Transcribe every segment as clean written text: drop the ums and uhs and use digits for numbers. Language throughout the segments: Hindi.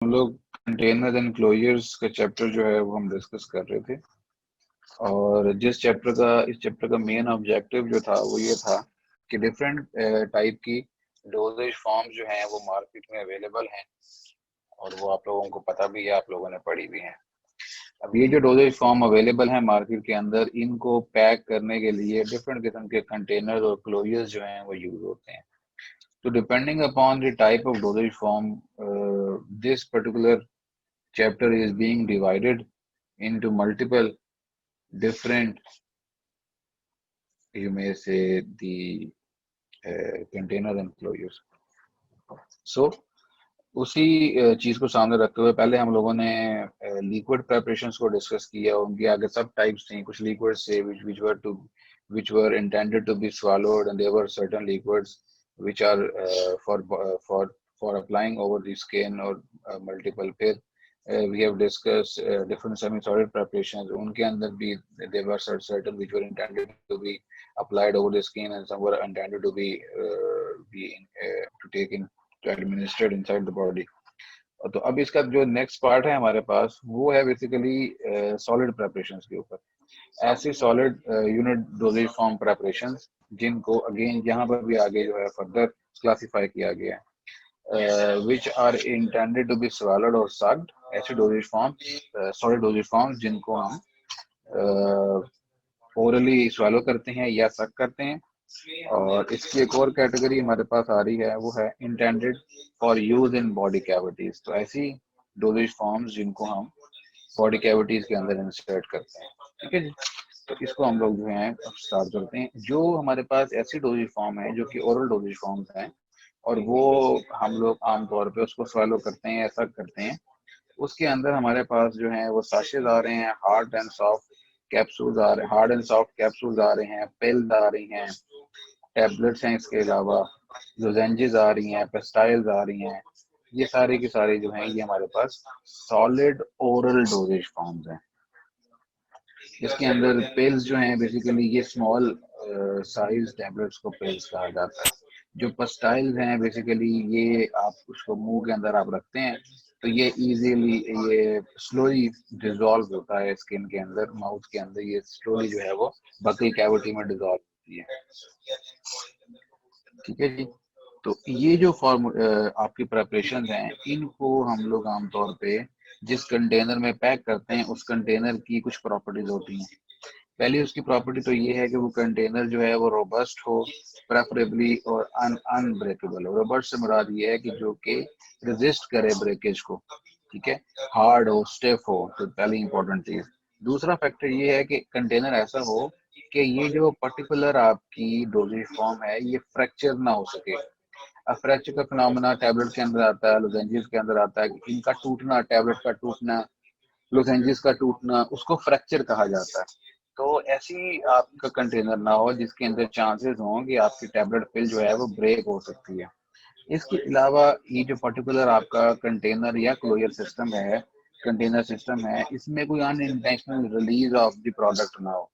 हम लोग कंटेनर एंड क्लोजर्स का चैप्टर जो है वो हम डिस्कस कर रहे थे, और इस चैप्टर का मेन ऑब्जेक्टिव जो था वो ये था कि डिफरेंट टाइप की डोजेज फॉर्म्स जो हैं वो मार्केट में अवेलेबल हैं, और वो आप लोगों को पता भी है, आप लोगों ने पढ़ी भी है। अब ये जो डोजेज फॉर्म अवेलेबल है मार्केट के अंदर, इनको पैक करने के लिए डिफरेंट किस्म के कंटेनर और क्लोजर्स जो हैं वो यूज होते हैं। तो depending upon the type of doses form, this particular chapter is being divided into multiple different, you may say, the container and closures. So उसी चीज को सामने रखते हुए पहले हम लोगों ने लिक्विड प्रेपरेशंस को डिस्कस किया। उनके आगे सब टाइप्स थी, कुछ लिक्विड्स थे which were intended to be swallowed, and there were certain liquids which are for applying over the skin or multiple. फिर we have discussed different semi-solid preparations. उनके अंदर भी there were certain which were intended to be applied over the skin, and some were intended to to take in to administered inside the body. तो अब इसका जो नेक्स्ट पार्ट है हमारे पास वो है बेसिकली सॉलिड प्रेपरेशंस के ऊपर। ऐसे solid unit doses form preparations जिनको अगेन यहाँ पर भी आगे जो है फर्दर क्लासिफाई किया गया है, which are intended to be swallowed or sucked। ऐसे doses form, solid doses form जिनको हम ओरली swallow करते हैं या सक करते हैं। और इसकी एक और कैटेगरी हमारे पास आ रही है, वो है intended for use in body cavities. तो ऐसी डोजेज फॉर्म्स जिनको हम बॉडी कैविटीज के अंदर इंसर्ट करते हैं, ठीक है जी। तो इसको हम लोग जो है अब स्टार्ट करते हैं। जो हमारे पास ऐसी डोजेज फॉर्म है जो कि ओरल डोजेज फॉर्म्स हैं, और वो हम लोग आमतौर पे उसको swallow करते हैं, ऐसा करते हैं। उसके अंदर हमारे पास जो है वो साशेज आ रहे हैं, हार्ड एंड सॉफ्ट कैप्सूल्स आ रहे हैं, हार्ड एंड सॉफ्ट कैप्सूल्स आ रहे हैं, पिल्स आ रही हैं, टैबलेट्स हैं, इसके अलावा लोजेंजेस आ रही हैं, पेस्टाइल्स आ रही हैं। ये सारे के सारे जो हैं ये हमारे पास सॉलिड ओरल डोजेज फॉर्म्स हैं। इसके अंदर पिल्स जो हैं बेसिकली ये स्मॉल साइज टैबलेट्स को पिल्स कहा जाता है। जो पेस्टाइल्स हैं बेसिकली ये आप उसको मुंह के अंदर आप रखते हैं तो ये इजीली, ये स्लोली डिसॉल्व होता है स्किन के अंदर, माउथ के अंदर ये स्लोली जो है वो बकल कैविटी में डिसॉल्व होती है, ठीक है जी। तो ये जो आपकी प्रेपरेशन हैं, इनको हम लोग आमतौर पे जिस कंटेनर में पैक करते हैं उस कंटेनर की कुछ प्रॉपर्टीज होती हैं। पहली उसकी प्रॉपर्टी तो ये है कि वो कंटेनर जो है वो रोबस्ट हो, प्रेफरेबली, और अनब्रेकेबल हो। रोबस्ट से मुराद ये है कि जो कि रेजिस्ट करे ब्रेकेज को, ठीक है, हार्ड हो, स्टिफ हो। तो पहली इंपॉर्टेंट चीज। दूसरा फैक्टर ये है कि कंटेनर ऐसा हो कि ये जो पर्टिकुलर आपकी डोजेज फॉर्म है ये फ्रैक्चर ना हो सके। अब फ्रैक्चर का फिनोमेना टैबलेट के अंदर आता है, लोजेंजेस के अंदर आता है। इनका टूटना, टैबलेट का टूटना, लोजेंजेस का टूटना, उसको फ्रैक्चर कहा जाता है। तो ऐसी आपका कंटेनर ना हो जिसके अंदर चांसेस हों कि आपकी टैबलेट पिल जो है वो ब्रेक हो सकती है। इसके अलावा ये जो पर्टिकुलर आपका कंटेनर या क्लोजर सिस्टम है, कंटेनर सिस्टम है, इसमें कोई unintentional release of the product ना हो,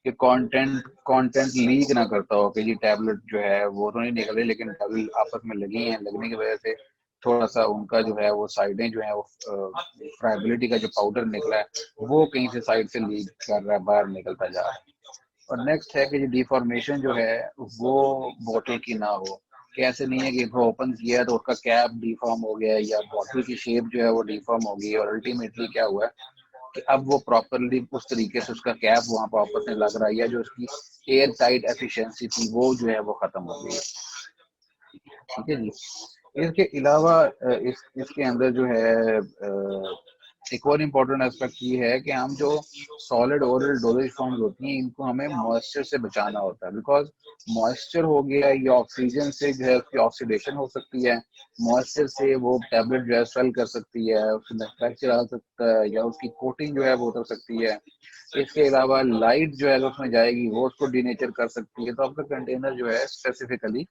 कि कंटेंट लीक ना करता हो कि ये टैबलेट जो है वो तो नहीं निकल रही, लेकिन टैबलेट आपस में लगी हैं, लगने की वजह से थोड़ा सा उनका जो है वो साइडें जो है वो फ्राइबिलिटी का जो पाउडर निकला है वो कहीं से साइड से लीक कर रहा है, बाहर निकलता जा रहा है। और नेक्स्ट है कि डिफॉर्मेशन जो है वो बोतल की ना हो, कि ऐसे नहीं है कि ओपन किया तो उसका कैप डिफॉर्म हो गया या बोतल की शेप जो है वो डिफॉर्म हो गई, और अल्टीमेटली क्या हुआ है कि अब वो प्रॉपरली उस तरीके से उसका कैप वहां पर आपस में लग रहा है, या जो उसकी एयर टाइट एफिशिएंसी थी वो जो है वो खत्म हो गई है, ठीक है जी। इसके अलावा इसके अंदर जो है एक और इम्पोर्टेंट एस्पेक्ट ये है कि हम जो सॉलिड ओरल डोजेज फॉर्म्स होती हैं इनको हमें मॉइस्चर से बचाना होता है। बिकॉज मॉइस्चर हो गया या ऑक्सीजन से जो है उसकी ऑक्सीडेशन हो सकती है, मॉइस्चर से वो टैबलेट जो है स्वेल कर सकती है, उसमें फ्रैक्चर आ सकता है, या उसकी कोटिंग जो है वो उतर सकती है। इसके अलावा लाइट जो है उसमें जाएगी वो उसको डीनेचर कर सकती है। तो आपका कंटेनर जो है स्पेसिफिकली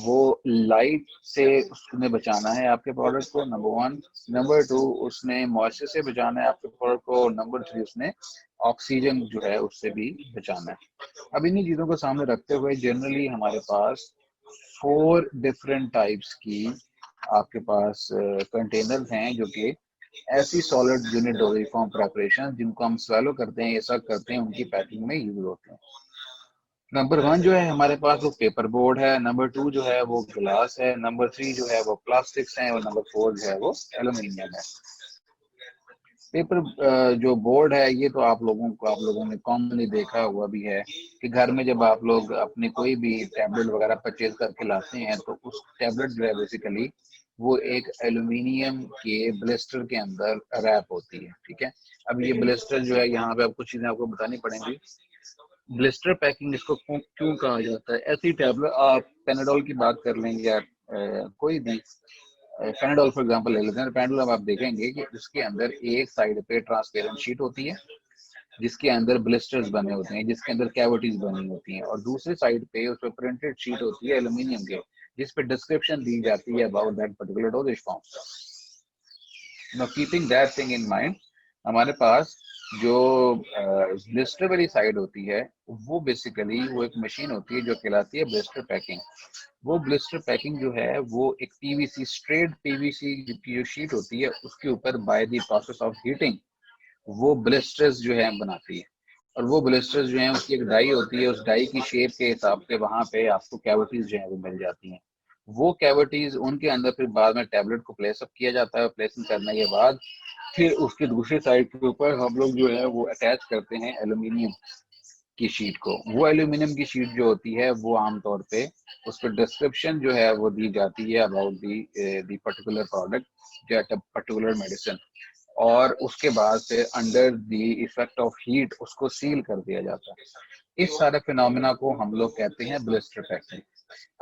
वो लाइट से उसने बचाना है आपके प्रोडक्ट को, नंबर वन। नंबर टू, उसने मॉइस्चर से बचाना है आपके प्रोडक्ट को। नंबर थ्री, उसने ऑक्सीजन जो है उससे भी बचाना है। अब इन्हीं चीजों को सामने रखते हुए जनरली हमारे पास 4 डिफरेंट टाइप्स की आपके पास कंटेनर हैं जो कि ऐसी solid unit doses form preparation जिनको हम स्वेलो करते हैं, ये सब करते हैं, उनकी पैकिंग में यूज होते हैं। नंबर 1 जो है हमारे पास वो पेपर बोर्ड है, नंबर 2 जो है वो ग्लास है, नंबर 3 जो है वो प्लास्टिक्स है और नंबर 4 जो है वो एल्यूमिनियम है। पेपर जो बोर्ड है ये तो आप लोगों ने कॉमनली देखा हुआ भी है कि घर में जब आप लोग अपनी कोई भी टैबलेट वगैरह परचेज करके लाते हैं तो उस टैबलेट जो है बेसिकली वो एक एल्यूमिनियम के ब्लिस्टर के अंदर रैप होती है। ठीक है, अब ये ब्लिस्टर जो है यहाँ पे आप कुछ चीजें आपको बतानी पड़ेंगी। ब्लिस्टर पैकिंग इसको क्यों कहा जाता है? ऐसी टैबलेट आप पेनाडोल की बात कर लेंगे या कोई भी पेनाडोल फॉर एग्जांपल ले लेते हैं। पेनाडोल आप देखेंगे कि उसके अंदर एक साइड पे ट्रांसपेरेंट शीट होती है जिसके अंदर ब्लिस्टर्स बने होते हैं, जिसके अंदर कैविटीज बनी होती हैं, और दूसरी साइड पे उस पर प्रिंटेड शीट होती है एल्यूमिनियम के जिस पे डिस्क्रिप्शन दी जाती है about that particular doses form. Now keeping that thing in mind, हमारे पास जो ब्लिस्टर वाली साइड होती है वो बेसिकली वो एक मशीन होती है जो कहलाती है ब्लिस्टर पैकिंग। वो ब्लिस्टर पैकिंग जो है वो एक पीवीसी, स्ट्रेट पीवीसी की जो शीट होती है उसके ऊपर by the process of heating वो ब्लिस्टर्स जो है बनाती है। और वो ब्लिस्टर्स जो है उसकी एक डाई होती है, उस डाई की शेप के हिसाब से वहां पे आपको कैविटीज जो है वो मिल जाती हैं। वो कैविटीज उनके अंदर फिर बाद में टैबलेट को प्लेसअप किया जाता है। प्लेसमेंट करने के बाद फिर उसकी दूसरी साइड के ऊपर हम लोग जो है वो अटैच करते हैं एल्यूमिनियम की शीट को। वो एल्यूमिनियम की शीट जो होती है वो आमतौर पे उस पर डिस्क्रिप्शन जो है वो दी जाती है अबाउट दी पर्टिकुलर प्रोडक्ट या पर्टिकुलर मेडिसिन, और उसके बाद से under the effect of heat उसको सील कर दिया जाता है। इस सारे फिनोमिना को हम लोग कहते हैं ब्लिस्टर पैकिंग।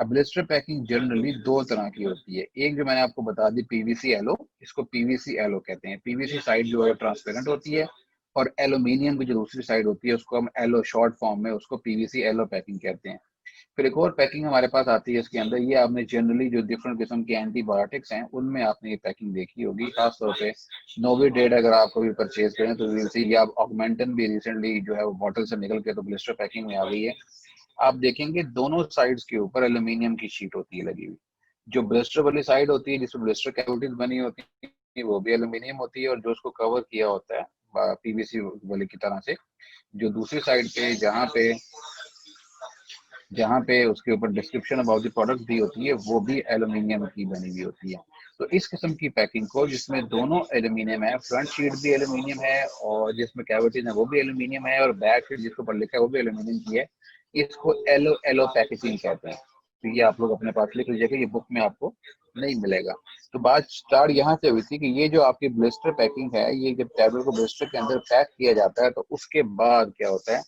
अब ब्लिस्टर पैकिंग जनरली दो तरह की होती है। एक जो मैंने आपको बता दी पीवीसी एलो, इसको पीवीसी एलो कहते हैं। पीवीसी साइड जो है ट्रांसपेरेंट होती है और एल्यूमिनियम की जो दूसरी साइड होती है उसको हम एलो शॉर्ट फॉर्म में उसको पीवीसी एलो पैकिंग कहते हैं। फिर एक और पैकिंग हमारे पास आती है इसके अंदर, ये आपने जनरली जो डिफरेंट किस्म के एंटीबायोटिक्स हैं उनमें आपने ये पैकिंग देखी होगी, खासतौर पे नोविडेड अगर आप कभी परचेज करें तो विल सी, या ऑगमेंटन भी रिसेंटली जो है वो बॉटल से निकल के तो ब्लिस्टर पैकिंग में आ गई है। आप देखेंगे दोनों साइड्स के ऊपर एल्यूमिनियम की शीट होती है लगी हुई। जो ब्लिस्टर वाली साइड होती है जिसमें ब्लिस्टर कैविटीज बनी होती है वो भी एल्यूमिनियम होती है, और जो उसको कवर किया होता है पीवीसी वाले की तरह से, जो दूसरी साइड पे जहाँ पे उसके ऊपर डिस्क्रिप्शन अबाउट द प्रोडक्ट दी होती है वो भी एल्यूमिनियम की बनी हुई होती है। तो इस किस्म की पैकिंग को जिसमें दोनों एल्यूमिनियम है, फ्रंट शीट भी एल्यूमिनियम है और जिसमें कैविटीज है वो भी एल्यूमिनियम है, और बैक शीट जिसके ऊपर लिखा है वो भी एल्यूमिनियम की है, इसको एलो एलो पैकेजिंग कहते हैं। तो ये आप लोग अपने पास लिख लीजिएगा, ये बुक में आपको नहीं मिलेगा। तो बात स्टार्ट यहाँ से हुई थी कि ये जो आपकी ब्लिस्टर पैकिंग है, ये जब टैबलेट को ब्लिस्टर के अंदर पैक किया जाता है तो उसके बाद क्या होता है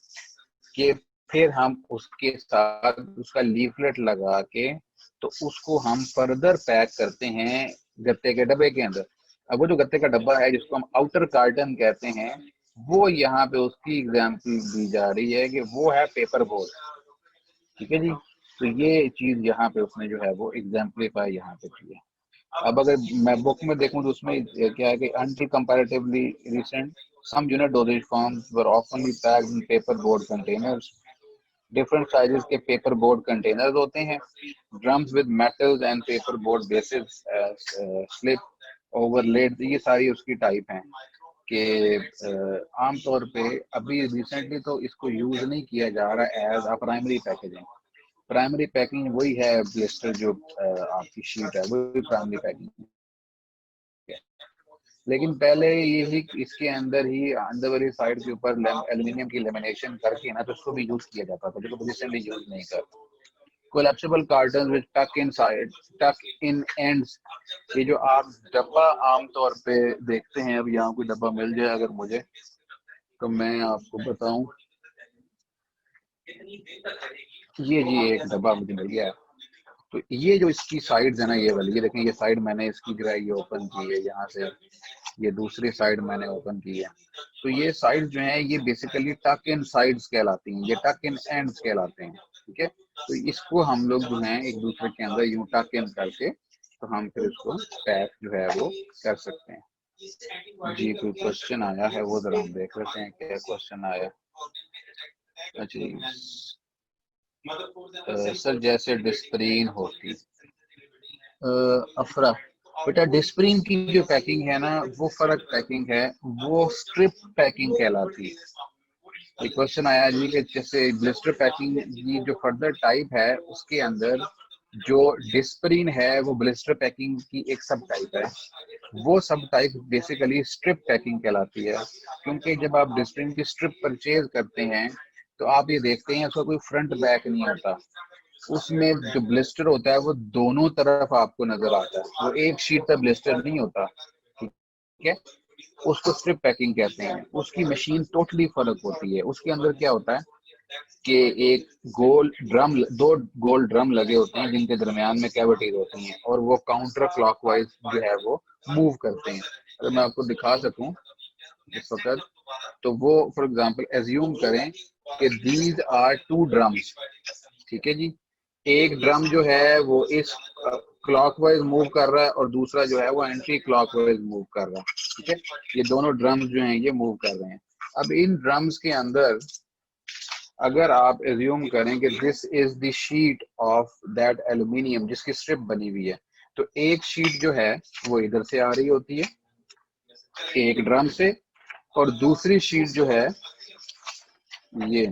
कि फिर हम उसके साथ उसका लीफलेट लगा के तो उसको हम फर्दर पैक करते हैं गत्ते के डब्बे के अंदर। अब वो जो गत्ते का डब्बा है जिसको हम आउटर कार्टन कहते हैं, वो यहाँ पे उसकी एग्जाम्पल दी जा रही है कि वो है पेपर बोर्ड। ठीक है जी, तो ये चीज यहाँ पे उसने जो है वो एग्जाम्पलीफाई यहाँ पे की है। अब अगर मैं बुक में देखूं तो उसमें क्या है कि until comparatively recent some unit dosage forms were oftenly packed in paper board containers। Different sizes के पेपर बोर्ड कंटेनर्स होते हैं। Drums with metals and paper board basis slip overlaid, ये सारी उसकी टाइप हैं कि आमतौर पे अभी रिसेंटली तो इसको यूज नहीं किया जा रहा as a primary packaging. Primary packing वही है ब्लिस्टर जो आपकी शीट है वही प्राइमरी पैकिंग है। लेकिन पहले यही इसके अंदर ही अंदर वाली साइड के ऊपर एल्यूमिनियम की लेमिनेशन करके ना तो उसको भी यूज किया जाता था, जो रिसेंटली यूज नहीं करता। कोलैप्सिबल कार्टन विद टक इन एंड्स, ये जो आप डब्बा आमतौर पे देखते हैं, अब यहाँ कोई डब्बा मिल जाए अगर मुझे तो मैं आपको बताऊं, ये जी एक डब्बा मुझे मिल गया है। तो ये जो इसकी साइड्स है ना, ये वाली, ये देखें, ये साइड मैंने इसकी जो है ये ओपन की है यहाँ से, ये दूसरी साइड मैंने ओपन की है। तो ये साइड जो है ये बेसिकली टक इन साइड्स कहलाती हैं, ये टक इन एंड्स कहलाते हैं। ठीक है, तो इसको हम लोग जो है एक दूसरे के अंदर यूं टक इन करके तो हम फिर इसको पैक जो है वो कर सकते हैं। जी कोई क्वेश्चन आया है वो जरा हम देख लेते हैं क्या क्वेश्चन आया। अच्छा सर जैसे डिस्प्रीन होती, अफरा, बेटा डिस्प्रिन की जो पैकिंग है ना वो फर्क पैकिंग है, वो स्ट्रिप पैकिंग कहलाती है। एक क्वेश्चन आया जी कि जैसे ब्लिस्टर पैकिंग की जो फर्दर टाइप है उसके अंदर जो डिस्प्रिन है वो ब्लिस्टर पैकिंग की एक सब टाइप है, वो सब टाइप बेसिकली स्ट्रिप पैकिंग कहलाती है। क्योंकि जब आप डिस्प्रिन की स्ट्रिप परचेज करते हैं तो आप ये देखते हैं उसका कोई फ्रंट बैक नहीं होता, उसमें जो ब्लिस्टर होता है वो दोनों तरफ आपको नजर आता है, वो एक शीट का ब्लिस्टर नहीं होता, ठीक है। उसको स्ट्रिप पैकिंग कहते हैं। उसकी मशीन टोटली फर्क होती है। उसके अंदर क्या होता है कि एक गोल ड्रम, दो गोल ड्रम लगे होते हैं जिनके दरमियान में कैविटीज होती हैं और वो काउंटर क्लॉकवाइज जो है वो मूव करते हैं। अगर मैं आपको दिखा सकूं इस वक्त, तो वो फॉर एग्जांपल एज्यूम करें कि दीज आर टू ड्रम्स, ठीक है जी। एक ड्रम जो है वो इस क्लॉकवाइज मूव कर रहा है और दूसरा जो है वो एंटी क्लॉकवाइज मूव कर रहा है, ठीक है। ये दोनों ड्रम्स जो हैं ये मूव कर रहे हैं। अब इन ड्रम्स के अंदर अगर आप एज्यूम करें कि this is the sheet of that aluminium जिसकी स्ट्रिप बनी हुई है, तो एक शीट जो है वो इधर से आ रही होती है एक ड्रम से, और दूसरी शीट जो है ये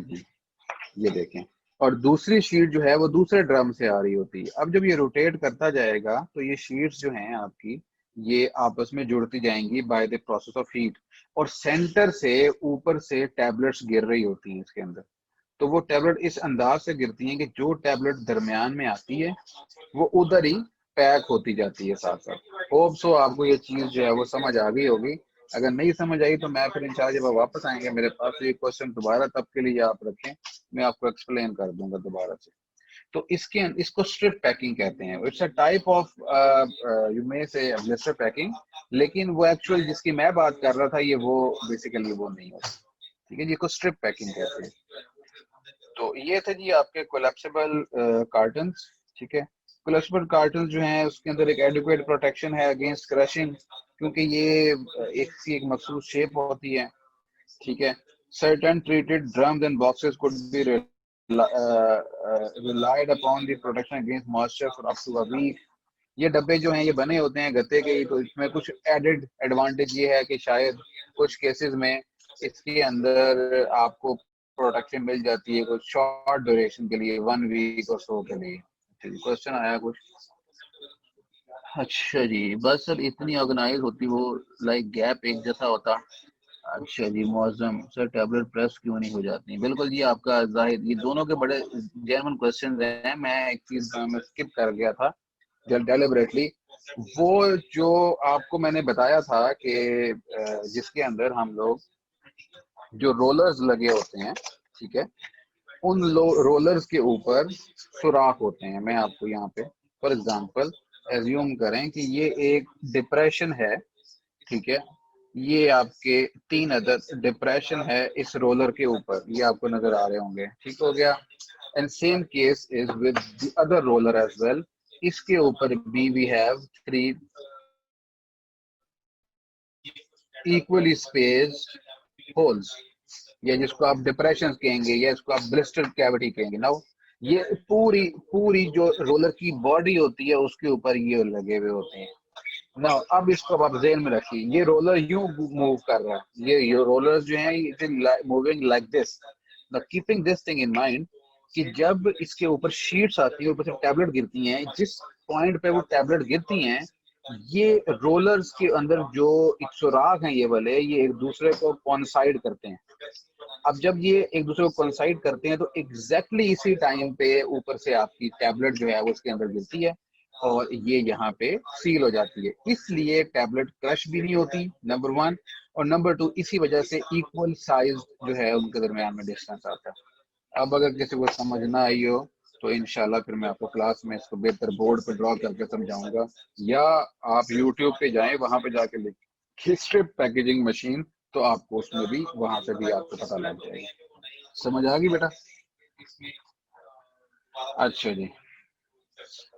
ये देखें, और दूसरी शीट जो है वो दूसरे ड्रम से आ रही होती है। अब जब ये रोटेट करता जाएगा तो ये शीट्स जो हैं आपकी ये आपस में जुड़ती जाएंगी by the process of heat, और सेंटर से ऊपर से टैबलेट्स गिर रही होती हैं इसके अंदर। तो वो टैबलेट इस अंदाज से गिरती हैं कि जो टैबलेट दरमियान में आती है वो उधर ही पैक होती जाती है साथ साथ। होप सो आपको ये चीज जो है वो समझ आ गई होगी। अगर नहीं समझ आई तो मैं फिर इंशाल्लाह जब वापस आएंगे मेरे पास तो ये क्वेश्चन दोबारा तब के लिए आप रखें, मैं आपको एक्सप्लेन कर दूंगा दोबारा से। तो इसको स्ट्रिप पैकिंग कहते हैं। It's a type of you may से ब्लिस्टर पैकिंग, लेकिन वो एक्चुअल जिसकी मैं बात कर रहा था ये वो बेसिकली वो नहीं होता, ठीक है जी, को स्ट्रिप पैकिंग कहते हैं। तो ये थे जी आपके कोलैप्सिबल कार्टन, ठीक है। कोलैप्सिबल कार्टन जो हैं उसके अंदर एक एडिक्वेट प्रोटेक्शन है अगेंस्ट क्रशिंग, क्योंकि ये एक सी एक मखसूस शेप होती है, ठीक है। Certain treated drums and boxes could be relied upon the protection against moisture for up to a week। ये डब्बे जो हैं ये बने होते हैं गत्ते के ही, तो इसमें कुछ एडेड एडवांटेज ये है कि शायद कुछ केसेस में इसके अंदर आपको प्रोटेक्शन मिल जाती है कुछ शॉर्ट ड्यूरेशन के लिए, 1 वीक और सो के लिए। क्वेश्चन आया कुछ? अच्छा जी, बस सर इतनी ऑर्गेनाइज होती वो, लाइक गैप एक जैसा होता। अच्छा जी, मौजम सर टैबलेट प्रेस क्यों नहीं हो जाती? बिल्कुल जी, आपका जाहिर ये दोनों के बड़े जेन्युइन क्वेश्चन हैं। मैं एक चीज में स्किप कर गया था डेलिबरेटली, वो जो आपको मैंने बताया था कि जिसके अंदर हम लोग जो रोलर्स लगे होते हैं, ठीक है, उन रोलर्स के ऊपर सुराख होते हैं। मैं आपको यहाँ पे फॉर एग्जांपल एज्यूम करें कि ये एक डिप्रेशन है, ठीक है। ये आपके 3 अदर डिप्रेशन है इस रोलर के ऊपर, ये आपको नजर आ रहे होंगे, ठीक हो गया। And same case is with the other roller as well. इसके ऊपर भी we have 3 equally spaced holes, या जिसको आप डिप्रेशन कहेंगे या इसको आप ब्लिस्टर कैविटी कहेंगे। नाउ ये पूरी पूरी जो रोलर की बॉडी होती है उसके ऊपर ये लगे हुए होते हैं। नाउ अब इसको आप जेल में रखिए, ये रोलर यूं मूव कर रहा है, ये रोलर जो है it is moving like this. Now keeping this thing in mind कि जब इसके ऊपर शीट्स आती है, ऊपर से टैबलेट गिरती हैं, जिस पॉइंट पे वो टैबलेट गिरती हैं, ये रोलर्स के अंदर जो एक सुराग हैं ये वाले, ये एक दूसरे को कॉन्साइड करते हैं। अब जब ये एक दूसरे को कंसाइड करते हैं तो एग्जैक्टली इसी टाइम पे ऊपर से आपकी टैबलेट जो है वो उसके अंदर गिरती है और ये यहाँ पे सील हो जाती है। इसलिए टैबलेट क्रश भी नहीं होती, नंबर 1, और नंबर 2 इसी वजह से इक्वल साइज जो है उनके दरमियान में डिस्टेंस आता है। अब अगर किसी को समझ ना आई हो तो इंशाल्लाह फिर मैं आपको क्लास में इसको बेहतर बोर्ड पे ड्रॉ करके समझाऊंगा, या आप यूट्यूब पे जाएं वहां पे जाके लिखें स्ट्रिप पैकेजिंग मशीन, तो आपको उसमें भी वहां से भी आपको पता लग जाएगा। समझ आ गई बेटा? अच्छा जी,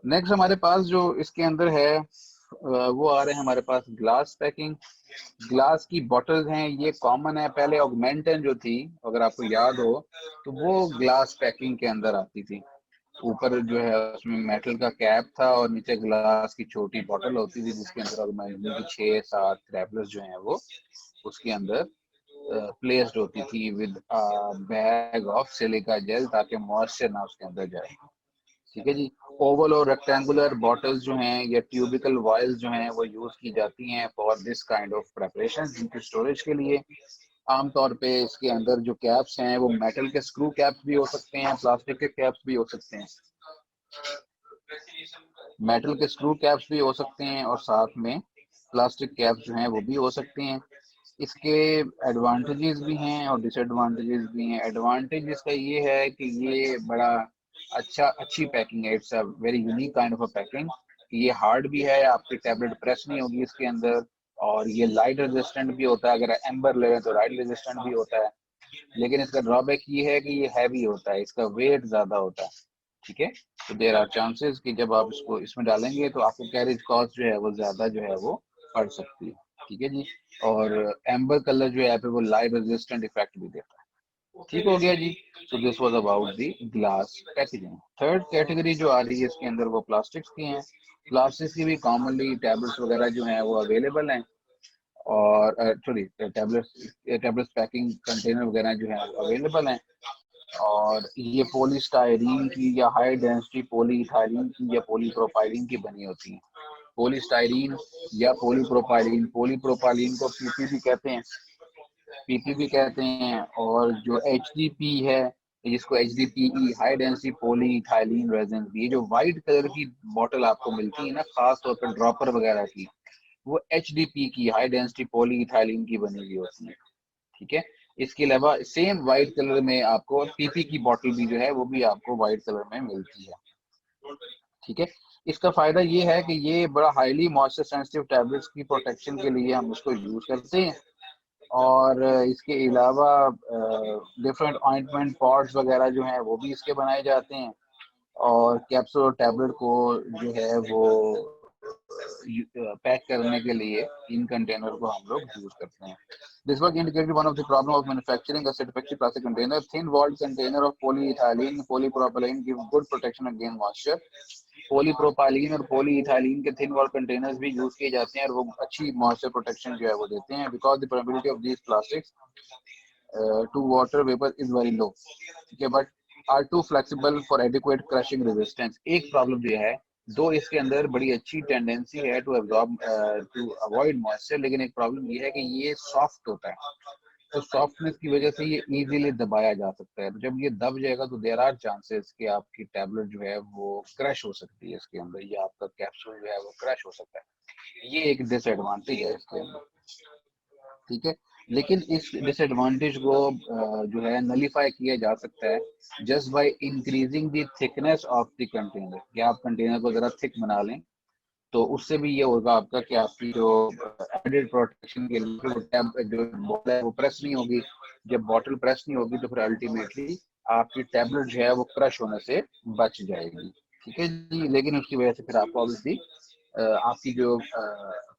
नेक्स्ट हमारे पास जो इसके अंदर है वो आ रहे हैं हमारे पास ग्लास पैकिंग। ग्लास की बॉटल्स हैं, ये कॉमन है। पहले ऑगमेंटन जो थी अगर आपको याद हो तो वो ग्लास पैकिंग के अंदर आती थी। ऊपर जो है उसमें मेटल का कैप था और नीचे ग्लास की छोटी बॉटल होती थी जिसके अंदर ऑर्गेनाइजर की 6-7 टैबलेट्स जो हैं वो उसके अंदर प्लेस्ड होती थी with bag of silica gel ताकि मॉइस्चर ना उसके अंदर जाए। ठीक है जी। ओवल और रेक्टेंगुलर बॉटल्स जो हैं या ट्यूबिकल वायल्स जो हैं वो यूज की जाती हैं for this kind of preparation इनकी स्टोरेज के लिए। आमतौर पे इसके अंदर जो कैप्स हैं वो मेटल के स्क्रू कैप्स भी हो सकते हैं, प्लास्टिक के कैप्स भी हो सकते हैं। मेटल के स्क्रू कैप्स भी हो सकते हैं और साथ में प्लास्टिक कैप्स जो हैं वो भी हो सकते हैं। इसके एडवांटेजेस भी हैं और डिसएडवांटेजेस भी हैं। एडवांटेज इसका ये है कि ये बड़ा अच्छी पैकिंग है, it's a very unique kind of a packing. ये हार्ड भी है, आपकी टैबलेट प्रेस नहीं होगी इसके अंदर, और ये लाइट रेजिस्टेंट भी होता है, अगर एम्बर ले तो लाइट रेजिस्टेंट भी होता है। लेकिन इसका ड्रॉबैक ये है कि ये हैवी होता है, इसका वेट ज्यादा होता है। ठीक है, तो देर आर चांसेस कि जब आप इसको इसमें डालेंगे तो आपको कैरेज कॉस्ट जो है वो ज्यादा जो है वो पड़ सकती है। ठीक है जी। और एम्बर कलर जो है यहाँ पे वो लाइट रेजिस्टेंट इफेक्ट भी देता है। ठीक हो गया जी। So this was about the glass packaging. Third category जो आ रही है इसके अंदर वो प्लास्टिक्स की हैं। प्लास्टिक्स की भी कॉमनली टैबलेट्स वगैरह जो हैं वो अवेलेबल हैं, और सॉरी टैबलेट्स पैकिंग कंटेनर वगैरह जो है अवेलेबल हैं। और ये पॉलीस्टायरीन की या हाई डेंसिटी पॉलीइथाइलीन की या पॉलीप्रोपाइलीन की बनी होती हैं। पॉलीस्टायरीन या पॉलीप्रोपाइलीन को पीपीपी कहते हैं, पीपीपी कहते हैं। और जो एचडीपी है, जिसको HDPE high density polyethylene resin, ये जो व्हाइट कलर की बोतल आपको मिलती है ना खास तौर पर ड्रॉपर वगैरह की, वो एचडीपी की हाई डेंसिटी पॉलीइथाइलीन की बनी हुई होती है। ठीक है। इसके अलावा सेम व्हाइट कलर में आपको पीपी की बोतल भी जो है वो भी आपको व्हाइट कलर में मिलती है। ठीक है। इसका फायदा ये है कि ये बड़ा हाईली मॉइस्चर सेंसिटिव टैबलेट्स की प्रोटेक्शन के लिए हम इसको यूज करते हैं। और इसके अलावा डिफरेंट ऑइंटमेंट पॉड्स वगैरह जो हैं वो भी इसके बनाए जाते हैं। और कैप्सूल और टैबलेट को जो है वो पैक करने के लिए इन कंटेनर को हम लोग यूज करते हैं। This work indicated one of the problem of manufacturing a satisfactory plastic container. Thin walled container of polyethylene polypropylene give good protection against moisture. Polypropylene और पॉलीइथाइलीन के थिन वॉल कंटेनर्स भी यूज किए जाते हैं और वो अच्छी मॉइस्चर प्रोटेक्शन जो है वो देते हैं, because the permeability of these plastics to water vapour is very low. ठीक है, but are too flexible for adequate crushing resistance. एक प्रॉब्लम जो है, दो इसके अंदर बड़ी अच्छी टेंडेंसी है to absorb to avoid moisture, लेकिन एक प्रॉब्लम ये है कि ये सॉफ्ट होता है। तो सॉफ्टनेस की वजह से ये इजीली दबाया जा सकता है। तो जब ये दब जाएगा तो देर आर चांसेस कि आपकी टैबलेट जो है वो क्रश हो सकती है इसके अंदर, या आपका कैप्सूल जो है वो क्रश हो सकता है। ये एक डिसएडवांटेज है इसके अंदर। ठीक है। लेकिन इस डिसएडवांटेज को जो है नलीफाई किया जा सकता है just by increasing the thickness of the container. या आप कंटेनर को जरा थिक बना लें तो उससे भी ये होगा आपका कि आपकी जो एडेड प्रोटेक्शन के लिए वो टैब जो बॉटल है वो प्रेस नहीं होगी। जब बॉटल प्रेस नहीं होगी तो फिर अल्टीमेटली आपकी टैबलेट जो है वो क्रश होने से बच जाएगी। ठीक है जी। लेकिन उसकी वजह से फिर आपको ऑब्वियसली आपकी जो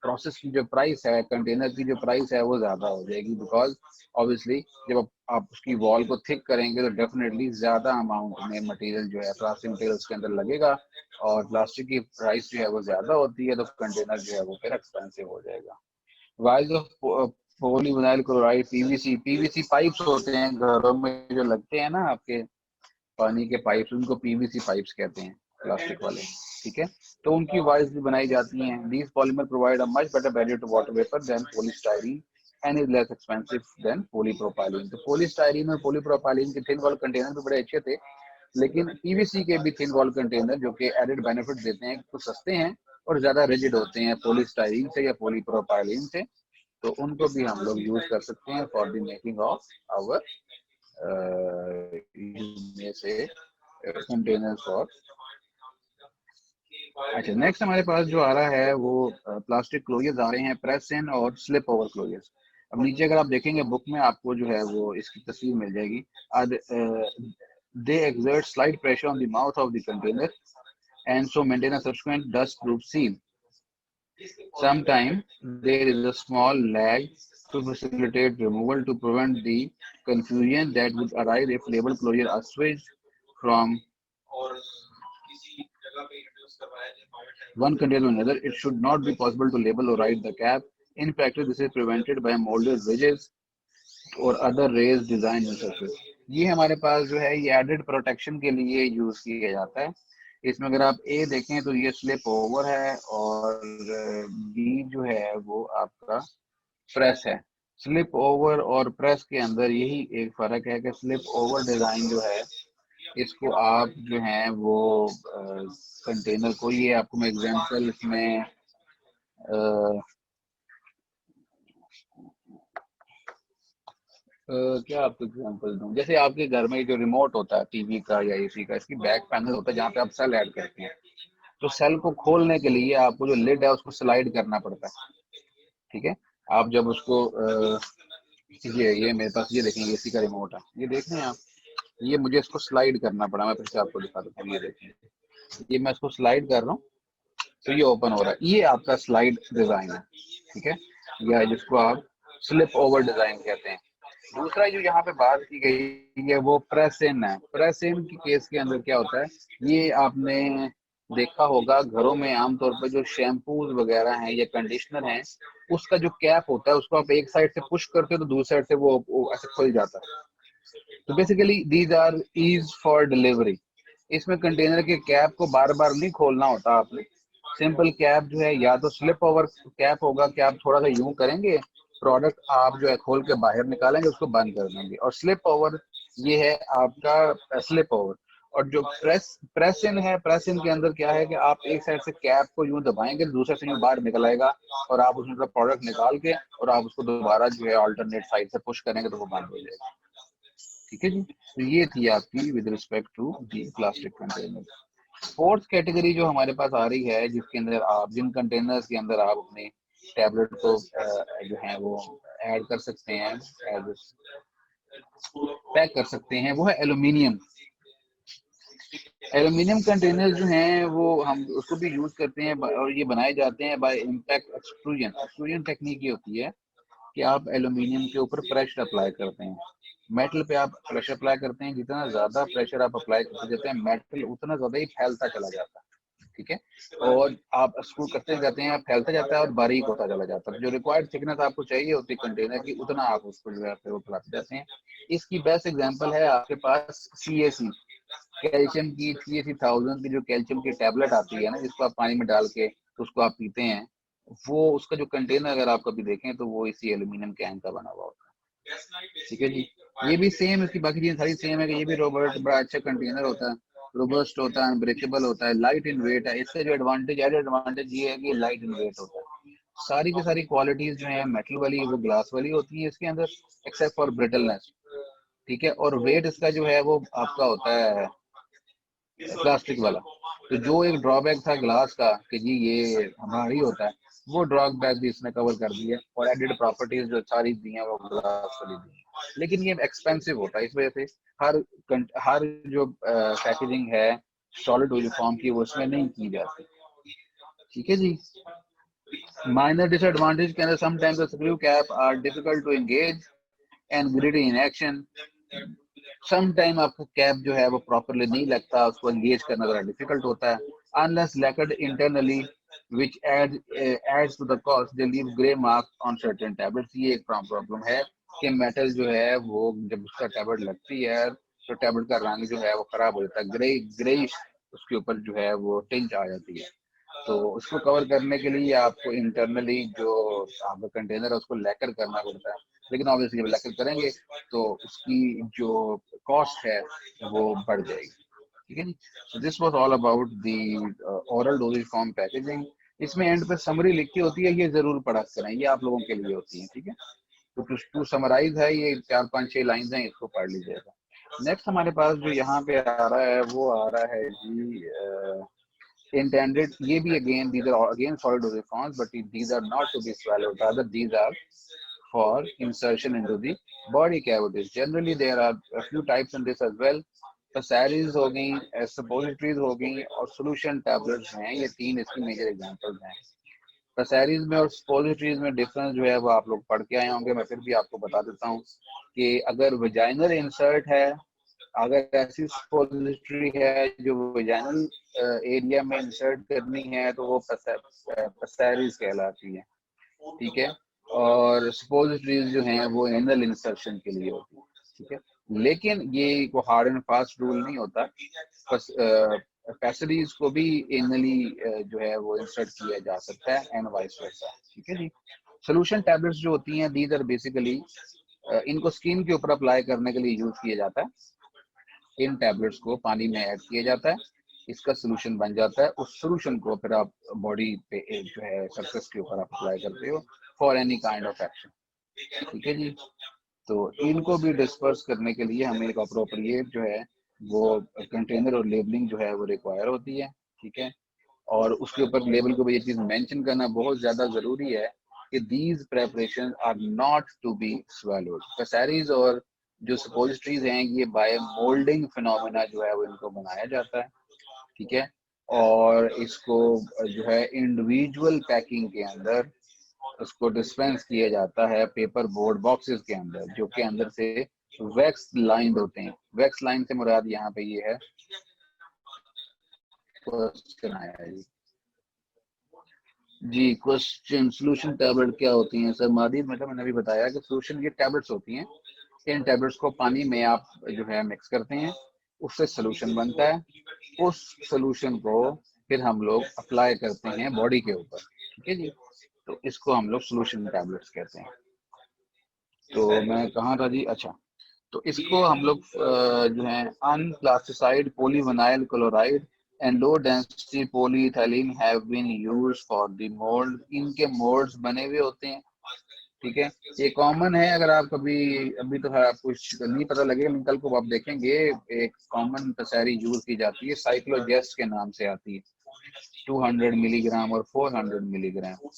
प्रोसेस की जो प्राइस है, कंटेनर की जो प्राइस है वो ज़्यादा हो जाएगी, बिकॉज ऑब्वियसली जब आप उसकी वॉल को थिक करेंगे तो डेफिनेटली ज़्यादा अमाउंट में मटेरियल जो है प्लास्टिक मटेरियल उसके अंदर लगेगा, और प्लास्टिक की प्राइस जो है वो ज़्यादा होती है तो कंटेनर जो है वो फिर एक्सपेंसिव हो जाएगा। Wise of polyvinyl chloride PVC, PVC pipes होते हैं घरों में जो लगते हैं ना आपके पानी के पाइप्स, उनको पीवीसी पाइप्स कहते हैं, प्लास्टिक वाले। ठीक है। तो उनकी वाइज भी बनाई जाती हैं। These polymer provide a much better barrier to water vapour than polystyrene and is less expensive than polypropylene. तो पॉलीस्टाइरीन और पॉलीप्रोपाइलीन के थिन वॉल कंटेनर भी बड़े अच्छे थे, लेकिन पीवीसी के भी थिन वॉल कंटेनर जो कि एडेड बेनिफिट देते हैं तो सस्ते हैं और ज्यादा रिजिड होते हैं पॉलीस्टाइरीन से या पॉलीप्रोपाइलीन से। तो उनको भी हम लोग यूज कर सकते हैं for the making of our में से कंटेनर फॉर। अच्छा, नेक्स्ट हमारे पास जो आ रहा है वो प्लास्टिक क्लोजर्स आ रहे हैं, प्रेस इन और स्लिप ओवर क्लोजर्स। अब नीचे अगर आप देखेंगे बुक में आपको जो है वो इसकी तस्वीर मिल जाएगी। दे exert slight pressure on the mouth of the container and so maintain a subsequent dust proof seal. Sometimes there is a small lag to facilitate removal to prevent the confusion that would arise if label closure are switched from one container to another. It should not be possible to label or write the cap. In practice, this is prevented by molded ridges और अदर रेज डिजाइन सरफेस। ये हमारे पास जो है ये एडेड प्रोटेक्शन के लिए यूज किया जाता है। इसमें अगर आप ए देखें तो ये स्लिप ओवर है और बी जो है वो आपका प्रेस है। स्लिप ओवर और प्रेस के अंदर यही एक फर्क है कि स्लिप ओवर डिजाइन जो है इसको आप जो है वो कंटेनर को, ये आपको मैं एग्जांपल इसमें क्या आपको एग्जांपल दूं, जैसे आपके घर में जो रिमोट होता है टीवी का या एसी का, इसकी बैक पैनल होता है जहाँ पे आप सेल ऐड करते हैं। तो सेल को खोलने के लिए आपको जो लिड है उसको स्लाइड करना पड़ता है। ठीक है, आप जब उसको ये मेरे पास ये देखेंगे एसी का रिमोट है, ये देख रहे हैं आप, ये मुझे इसको स्लाइड करना पड़ा। मैं फिर से आपको दिखा देता हूँ, ये देखें, ये मैं इसको स्लाइड कर रहा हूँ तो ये ओपन हो रहा है, ये आपका स्लाइड डिजाइन है। ठीक है, या जिसको आप स्लिप ओवर डिजाइन कहते हैं। दूसरा जो यहाँ पे बात की गई है वो प्रेस इन है। प्रेस इन की केस के अंदर क्या होता है, ये आपने देखा होगा घरों में आमतौर पर जो शैम्पूज वगैरह हैं या कंडीशनर हैं, उसका जो कैप होता है उसको आप एक साइड से पुश करते हो तो दूसरी साइड से वो ऐसे खुल जाता है। तो basically these are ease for delivery. इसमें कंटेनर के कैप को बार बार नहीं खोलना होता आपने। सिंपल कैप जो है या तो स्लिप ओवर कैप होगा कि आप थोड़ा सा यूं करेंगे, प्रोडक्ट आप जो है खोल के बाहर निकालेंगे, उसको बंद कर देंगे। और स्लिप ओवर ये है आपका स्लिप ओवर। और जो प्रेस इन है, प्रेस इन के अंदर क्या है कि आप एक साइड से कैप को यूं दबाएंगे, दूसरे से यूं बाहर निकल आएगा और आप उसमें प्रोडक्ट निकाल के और आप उसको दोबारा जो है अल्टरनेट साइड से पुश करेंगे तो वो बंद हो जाएगा। ठीक है जी, तो ये थी आपकी with respect to the plastic container. Fourth category जो हमारे पास आ रही है, जिसके अंदर आप जिन कंटेनर्स के अंदर आप अपने टैबलेट को जो है वो ऐड कर सकते हैं, पैक कर सकते हैं, वो है एल्यूमिनियम। एल्यूमिनियम कंटेनर जो हैं वो हम उसको भी यूज करते हैं और ये बनाए जाते हैं by impact extrusion. Extrusion technique ये होती है कि आप एल्यूमिनियम के ऊपर प्रेशर अप्लाई करते हैं। मेटल पे आप प्रेशर अप्लाई करते हैं, जितना ज्यादा प्रेशर आप अप्लाई करते जाते हैं मेटल उतना ज्यादा ही फैलता चला जाता है। ठीक है, और आप स्क्रू करते जाते हैं, फैलता जाता है और बारीक होता चला जाता है। जो रिक्वायर्ड थिकनेस आपको चाहिए होती है कंटेनर की, उतना आप उसको जो है फिर वो फैलाते जाते हैं। इसकी बेस्ट एग्जांपल है आपके पास CAC, कैल्शियम की CAC 1000 की जो कैल्शियम की टैबलेट आती है ना, जिसको आप पानी में डाल के उसको आप पीते हैं, वो उसका जो कंटेनर अगर आप कभी देखें तो वो इसी एल्यूमिनियम कैन का बना हुआ होता है। ठीक है जी, ये भी सेम, इसकी बाकी चीजें सारी सेम है कि ये भी रोबोट बड़ा अच्छा कंटेनर होता है, रोबस्ट होता है, अनब्रेकेबल होता है, लाइट इन वेट है। इसका जो एडवांटेज ये है कि लाइट इन वेट होता है। सारी की सारी क्वालिटीज जो है मेटल वाली वो ग्लास वाली होती है इसके अंदर, एक्सेप्ट फॉर ब्रिटलनेस। ठीक है, और वेट इसका जो है वो आपका होता है प्लास्टिक वाला। तो जो एक ड्रॉबैक था ग्लास का कि जी ये भारी होता है, वो ड्रॉबैक भी इसने कवर कर दिया और एडेड प्रॉपर्टीज जो सारी दी हैं वो ग्लास वाली दी हैं। लेकिन ये एक्सपेंसिव होता है, इस वजह से हर जो पैकेजिंग है सॉलिड यूनिफॉर्म की वो उसमें नहीं की जाती। ठीक है जी, माइनर डिसएडवांटेज के अंदर sometimes the screw cap are difficult to engage and gritty in action. Some time आपका कैप जो है वो प्रॉपरली नहीं लगता, उसको एंगेज करना जरा डिफिकल्ट होता है। Unless lacquered internally which adds to the cost, they leave gray marks on certain tablets। ये एक प्रॉब्लम है कि मेटल जो है वो जब उसका टैबलेट लगती है तो टैबलेट का रंग जो है वो खराब हो जाता है, ग्रेइश उसके ऊपर जो है वो टिंच आ जाती है। तो उसको कवर करने के लिए आपको इंटरनली जो आपका कंटेनर है उसको लैकर करना पड़ता है। लेकिन ऑब्वियसली जब लैकर करेंगे तो उसकी जो कॉस्ट है वो बढ़ जाएगी। ठीक है जी, so this was all about the oral dosages form packaging. इसमें एंड पे समरी लिखी होती है, ये जरूर पढ़ा करें, ये आप लोगों के लिए होती है। ठीक है, तो टू समराइज है, ये 4-5-6 लाइन है, इसको पढ़ लीजिएगा। नेक्स्ट हमारे पास जो यहाँ पे आ रहा है वो आ रहा है जी intended, ये भी again these are again solid dosage forms, but these are not to be swallowed, rather these are for insertion into the body cavities. Generally there are a few types in this as well। पसारीज हो गई, सपोजिटरीज हो गई और सोल्यूशन टैबलेट्स हैं, ये तीन इसकी मेजर एग्जांपल्स हैं। पसारीज में और सपोजिटरीज में डिफरेंस जो है वो आप लोग पढ़ के आए होंगे, मैं फिर भी आपको बता देता हूँ कि अगर वजाइनल इंसर्ट है, अगर ऐसी सपोजिटरी है जो वजाइनल एरिया में इंसर्ट करनी है तो वो पसेरीज कहलाती है, ठीक है। और सपोजिटरीज जो हैं वो एनल इंसर्शन के लिए होती है, ठीक है। लेकिन ये को हार्ड एंड फास्ट रूल नहीं होता, बस पैसेरीज को भी एनली जो है वो इंसर्ट किया जा सकता है एंड वाइस वर्सा, ठीक है जी। सोल्यूशन टैबलेट्स जो होती हैं दीज आर बेसिकली, इनको स्किन के ऊपर अप्लाई करने के लिए यूज किया जाता है। इन टैबलेट्स को पानी में ऐड किया जाता है, इसका सोल्यूशन बन जाता है, उस सोल्यूशन को फिर आप बॉडी पे एक जो है सरफेस के ऊपर आप अप्लाई करते हो for any kind of action, ठीक है जी। तो इनको भी डिस्पर्स करने के लिए हमें एक अप्रोप्रिएट जो है वो कंटेनर और लेबलिंग जो है वो रिक्वायर होती है, ठीक है। और उसके ऊपर लेबल को भी ये चीज मेंशन करना बहुत ज्यादा जरूरी है कि these preparation are not to be swallowed. Pessaries और जो सपोजिटरीज हैं ये बाय मोल्डिंग फिनोमेना जो है वो इनको बनाया जाता है, ठीक है। और इसको जो है इंडिविजुअल पैकिंग के अंदर उसको डिस्पेंस किया जाता है पेपर बोर्ड बॉक्सेस के अंदर, जो कि अंदर से वैक्स लाइंड होते हैं। वैक्स लाइन से मुराद यहाँ पे ये है, क्वेश्चन आया है जी क्वेश्चन, सोल्यूशन टैबलेट क्या होती हैं सर? मादी मतलब मैंने अभी बताया कि सोल्यूशन ये टैबलेट्स होती हैं, इन टैबलेट्स को पानी में आप जो है मिक्स करते हैं, उससे सोल्यूशन बनता है, उस सोल्यूशन को फिर हम लोग अप्लाई करते हैं बॉडी के ऊपर, ठीक है जी। तो इसको हम लोग सोल्यूशन टैबलेट्स कहते हैं। तो मैं कहाँ था जी, अच्छा। तो इसको हम लोग जो है unclassified polyvinyl chloride and low density polyethylene have been used for the mould. इनके मोल्ड्स बने हुए होते हैं, ठीक है। ये कॉमन है, अगर आप कभी, अभी तो आपको नहीं पता लगेगा लेकिन कल को आप देखेंगे एक कॉमन पसेरी यूज की जाती है, साइक्लोजेस्ट के नाम से आती है, 200 मिलीग्राम और 400 मिलीग्राम।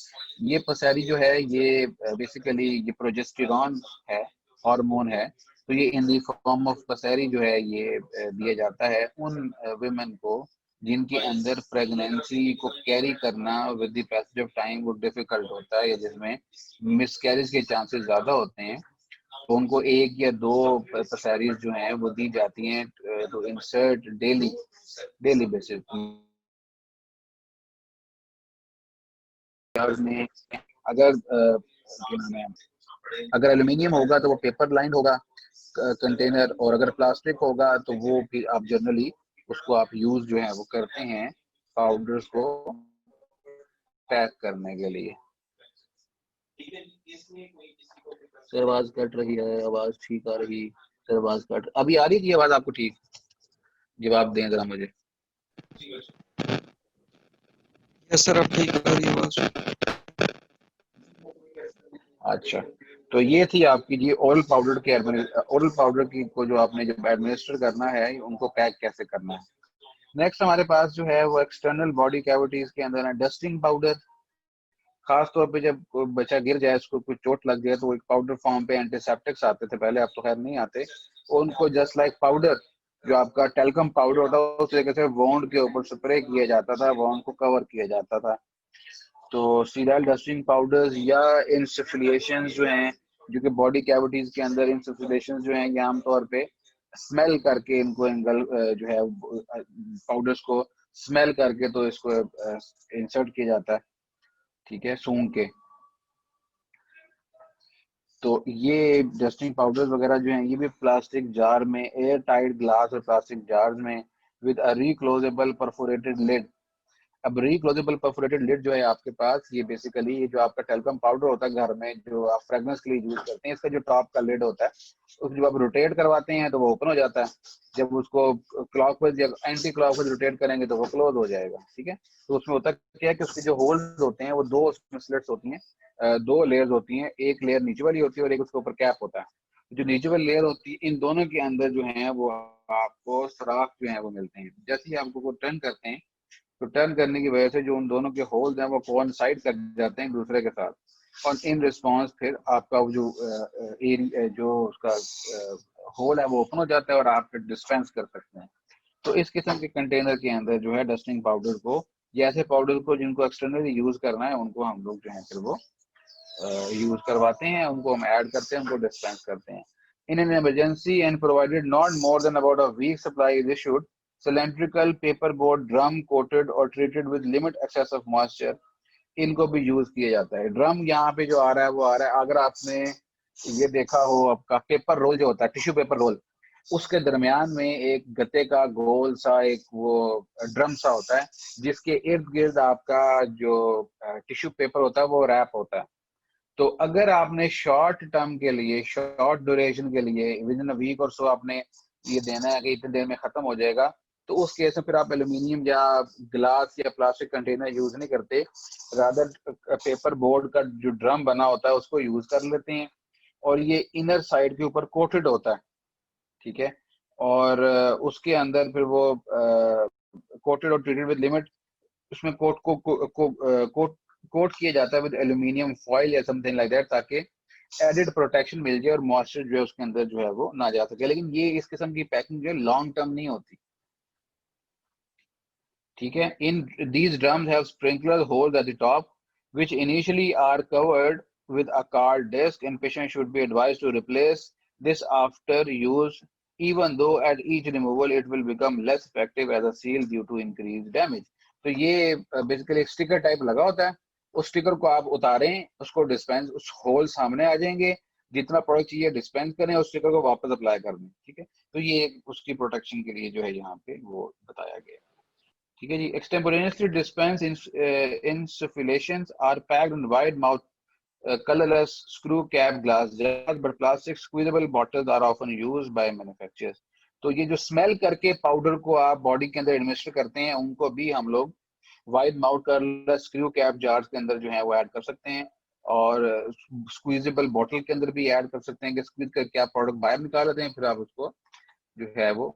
ये पसेरी जो है ये बेसिकली ये प्रोजेस्टेरॉन है, हार्मोन है। तो ये इन दी फॉर्म ऑफ पसेरी जो है ये दिया जाता है उन वुमेन को जिनके अंदर प्रेगनेंसी को कैरी करना with the passage of time वो डिफिकल्ट होता है, या जिसमें मिसकैरेज के चांसेस ज्यादा होते हैं, तो उनको एक या दो पसेरीज जो हैं वो दी जाती हैं तो इंसर्ट डेली डेली बेसिस में। अगर क्या नाम है, अगर एल्यूमिनियम होगा तो वो पेपर लाइंड होगा कंटेनर, और अगर प्लास्टिक होगा तो वो फिर आप जनरली उसको आप यूज जो है वो करते हैं पाउडर्स को पैक करने के लिए। सर आवाज कट रही है, आवाज ठीक आ रही? सर आवाज कट, अभी आ रही थी आवाज आपको ठीक? जवाब दें जरा मुझे। यस सर, अब ठीक आ रही है आवाज। अच्छा, तो ये थी आपकी जी ओरल पाउडर के, ओरल पाउडर की को जो आपने जब एडमिनिस्टर करना है उनको पैक कैसे करना है। नेक्स्ट हमारे पास जो है वो एक्सटर्नल बॉडी कैविटीज के अंदर है डस्टिंग पाउडर। खास तौर पे जब कोई बच्चा गिर जाए, उसको कुछ चोट लग जाए, तो एक पाउडर फॉर्म पे एंटीसेप्टिक्स आते थे पहले, अब तो खैर नहीं आते, उनको जस्ट लाइक पाउडर जो आपका टेल्कम पाउडर होता है उस तरीके से वॉन्ड के ऊपर स्प्रे किया जाता था, वॉन्ड को कवर किया जाता था। तो स्टीराइल डस्टिंग पाउडर्स या इंसफिलिएशन जो हैं, जो कि बॉडी कैविटीज के अंदर इंसफिलिएशन जो हैं, ये आमतौर पे स्मेल करके इनको एंगल जो है पाउडर्स को स्मेल करके तो इसको इंसर्ट किया जाता है, ठीक है, सूंघ के। तो ये डस्टिंग पाउडर्स वगैरह जो हैं ये भी प्लास्टिक जार में, एयर टाइट ग्लास और प्लास्टिक जार्स में विद अ रिक्लोजेबल परफोरेटेड लिड। अब रिक्लोजेबल परफोरेटेड लिड जो है आपके पास, ये बेसिकली ये जो आपका टेल्कम पाउडर होता है घर में जो आप फ्रेगनेंस के लिए यूज करते हैं, इसका जो टॉप का लिड होता है उसको जब आप रोटेट करवाते हैं तो वो ओपन हो जाता है, जब उसको क्लॉकवाइज या एंटी क्लॉकवाइज रोटेट करेंगे तो वो क्लोज हो जाएगा, ठीक है। तो उसमें होता क्या है कि उसके जो होल्स होते हैं वो दो उसमें स्लिट्स होती हैं, दो लेयर्स होती हैं, एक लेयर नीचे वाली होती है और एक उसके ऊपर कैप होता है। जो नीचे वाली लेयर होती है इन दोनों के अंदर जो है वो आपको सुराख जो है वो मिलते हैं, जैसे ही आपको वो टर्न करते हैं तो टर्न करने की वजह से जो उन दोनों के होल्स हैं वो कोइंसाइड कर जाते हैं एक दूसरे के साथ, और इन रिस्पॉन्स फिर आपका वो जो एरिया जो उसका होल है वो ओपन हो जाता है और आप फिर डिस्पेंस कर सकते हैं। तो इस किस्म के कंटेनर के अंदर जो है डस्टिंग पाउडर को या ऐसे पाउडर को जिनको एक्सटर्नली यूज करना है उनको हम लोग जो है फिर वो यूज करवाते हैं, उनको हम ऐड करते हैं, उनको डिस्पेंस करते हैं। In an emergency and provided not more than about a week supply is issued cylindrical paper board, drum coated और treated with limit access of moisture, इनको भी यूज किया जाता है। ड्रम यहाँ पे जो आ रहा है वो आ रहा है, अगर आपने ये देखा हो, आपका पेपर रोल जो होता है, टिश्यू पेपर रोल, उसके दरमियान में एक गत्ते का गोल सा एक वो ड्रम सा होता है, जिसके इर्द गिर्द आपका जो टिश्यू पेपर होता है वो रैप होता है। तो अगर आपने शॉर्ट टर्म के लिए, शॉर्ट ड्यूरेशन के लिए, विद इन अ वीक और सो आपने ये देना है कि इतने देर में खत्म हो जाएगा, तो उस केस में फिर आप एल्यूमिनियम या ग्लास या प्लास्टिक कंटेनर यूज नहीं करते, रादर पेपर बोर्ड का जो ड्रम बना होता है उसको यूज कर लेते हैं, और ये इनर साइड के ऊपर कोटेड होता है, ठीक है। और उसके अंदर फिर वो कोटेड और ट्रीटेड विद लिमिट, उसमें कोट कोट किया जाता है विद एल्यूमिनियम फॉइल या समथिंग लाइक दैट, ताकि एडिड प्रोटेक्शन मिल जाए और मॉइस्चर जो है उसके अंदर जो है वो ना जा सके। लेकिन ये इस किस्म की पैकिंग जो है लॉन्ग टर्म नहीं होती, ठीक है। In these drums have sprinkler holes at the top which initially are covered with a card disc, and patient should be advised to replace this after use, even though at each removal it will become less effective as a seal due to increased damage. तो ये बेसिकली एक स्टिकर टाइप लगा होता है, उस स्टिकर को आप उतारें, उसको डिस्पेंस, उस होल सामने आ जाएंगे, जितना प्रोडक्ट चाहिए डिस्पेंस करें, उस स्टिकर को वापस अप्लाई कर दें, ठीक है। तो ये उसकी प्रोटेक्शन के लिए जो है यहाँ पे वो बताया गया, ठीक है जी। Extemporaneously dispense insufflations are packed in wide mouth colorless screw cap glass jars, but plastic squeezable bottles are often used by manufacturers. तो ये जो स्मेल करके पाउडर को आप बॉडी के अंदर एडमिनिस्टर करते हैं, उनको भी हम लोग wide mouth colourless screw cap jars के अंदर जो है वो ऐड कर सकते हैं, और स्क्वीजेबल बॉटल के अंदर भी ऐड कर सकते हैं कि स्क्वीज करके आप प्रोडक्ट बाहर निकाल लेते हैं, फिर आप उसको जो है वो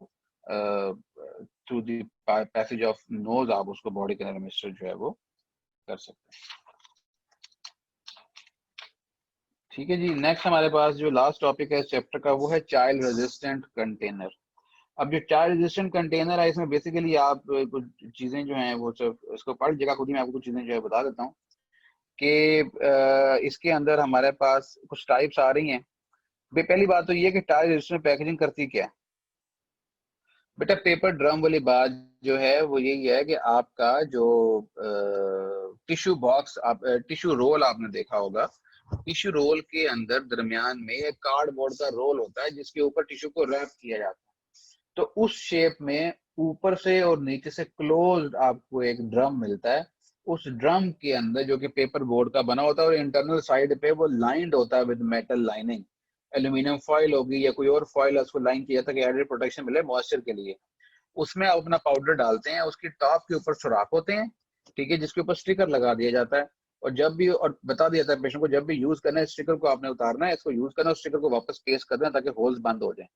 through the passage of nose आप उसको बॉडी के अंदर एडमिनिस्टर जो है वो कर सकते हैं, ठीक है जी। नेक्स्ट हमारे पास जो लास्ट टॉपिक है इस चैप्टर का वो है चाइल्ड रेजिस्टेंट कंटेनर। अब जो चाइल्ड रेजिस्टेंट कंटेनर है, इसमें बेसिकली आप कुछ चीजें जो हैं वो सब इसको पढ़ लीजिएगा खुद ही, मैं आपको कुछ चीजें जो है बता देता हूँ कि इसके अंदर हमारे पास कुछ टाइप्स आ रही हैं। पहली बात तो ये कि चाइल्ड रेजिस्टेंट पैकेजिंग करती क्या है बेटा। पेपर ड्रम वाली बात जो है वो यही है कि आपका जो टिश्यू बॉक्स, आप टिश्यू रोल आपने देखा होगा, टिश्यू रोल के अंदर दरमियान में एक कार्डबोर्ड का रोल होता है जिसके ऊपर टिश्यू को रैप किया जाता है। तो उस शेप में ऊपर से और नीचे से क्लोज्ड आपको एक ड्रम मिलता है। उस ड्रम के अंदर जो कि पेपर बोर्ड का बना होता है, और इंटरनल साइड पे वो लाइंड होता है with metal lining, aluminium foil होगी या कोई और फॉइल, उसको लाइन किया था कि एडिड प्रोटेक्शन मिले मॉइस्चर के लिए। उसमें आप अपना पाउडर डालते हैं, उसकी टॉप के ऊपर सुराख होते हैं, ठीक है, जिसके ऊपर स्टिकर लगा दिया जाता है, और जब भी, और बता दिया जाता है पेशेंट को जब भी यूज करना है स्टिकर को आपने उतारना है, इसको यूज करना है, स्टिकर को वापस पेस्ट करना है ताकि होल्स बंद हो जाए,